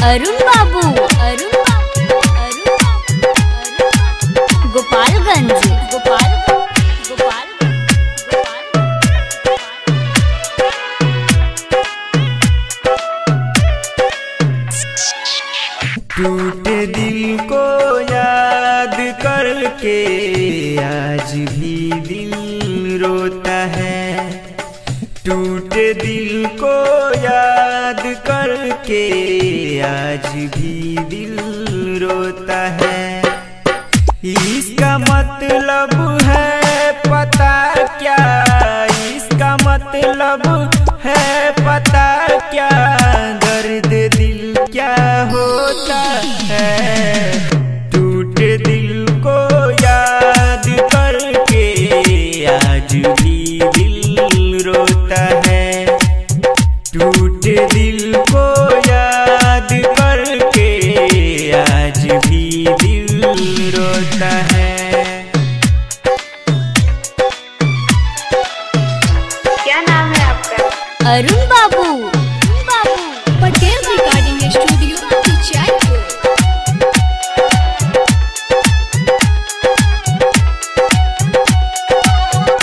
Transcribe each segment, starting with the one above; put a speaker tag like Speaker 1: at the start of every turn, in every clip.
Speaker 1: अरुण बाबू, गोपालगंज,
Speaker 2: टूटे दिल को याद करके आज भी दिल रोता है। टूटे दिल को याद करके आज भी दिल रोता है। इसका मतलब है पता क्या, इसका मतलब है पता क्या, दर्द दिल क्या होता है। टूटे दिल को याद करके आज भी दिल रोता है। टूटे दिल को याद करके आज भी दिल रोता है।
Speaker 3: क्या नाम है आपका?
Speaker 1: अरुण बाबू,
Speaker 3: Patel recording studio Jaipur.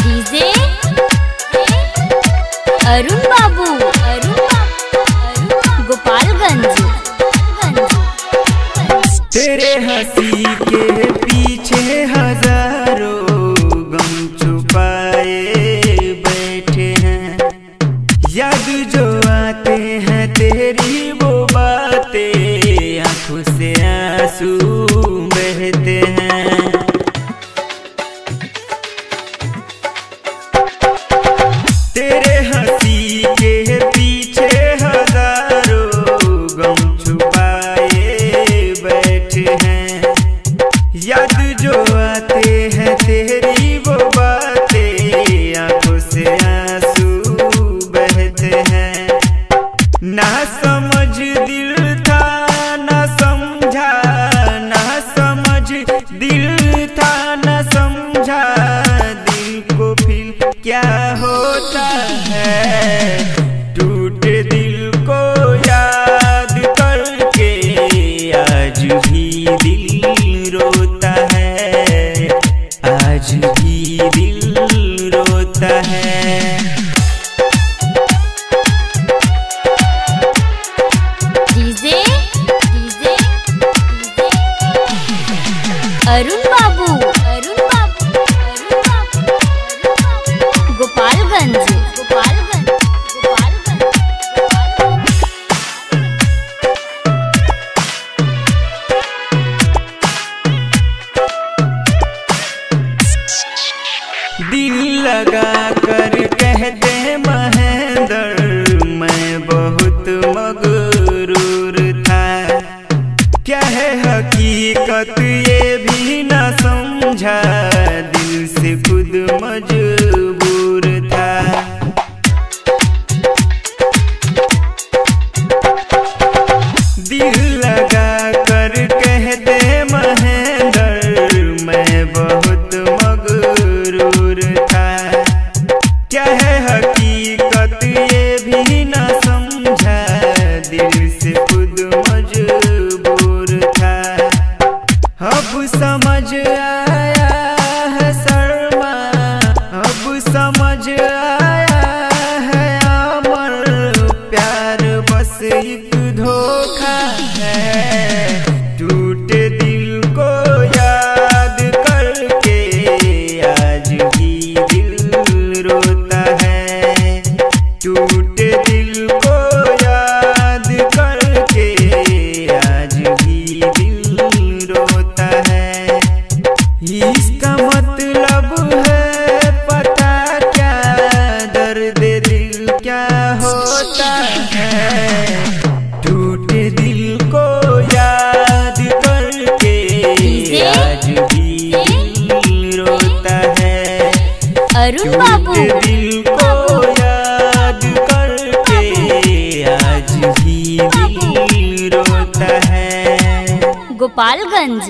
Speaker 1: DJ Arun बाबू, गोपालगंज।
Speaker 2: तेरे हंसी के पीछे हजारों गम छुपाए बैठे हैं। याद जो आते हैं तेरी वो बातें, आंखों से आंसू बहते हैं। तेरे हंसी के पीछे हजारों गम छुपाए बैठे हैं। याद जो आते हैं तेरी वो बातें, आंखों से आंसू बहते हैं। ना समझ दिल था ना समझा, ना समझ दिल था ना समझा, दिल को फिर क्या होता है। टूटे दिल को याद करके आज भी दिल रोता है, आज भी दिल रोता है।
Speaker 1: डीजे अरुण बाबू, गोपालगंज।
Speaker 2: दिल लगा कर कहते महेंद्र मैं बहुत मगरूर था। क्या है हकीकत ये भी न समझा, दिल से खुद मजबूर था। दिल लगा कर कहते महेंद्र मैं बहुत मगरूर था। क्या है हकीकत ये भी न समझा, दिल से खुद मजबूर था। अब समझ आया है शर्मा, अब समझ आया है अमर, प्यार बस एक धोखा है। टूटे दिल को याद करके आज भी दिल रोता है। टूटे दिल को याद करके आज भी दिल रोता है। इसका मतलब है पता क्या, दर्द दिल क्या होता है। टूटे दिल को याद करके आज भी दिल रोता है।
Speaker 1: अरुण बाबू,
Speaker 2: टूटे दिल को याद करके आज भी दिल रोता है।
Speaker 1: गोपालगंज।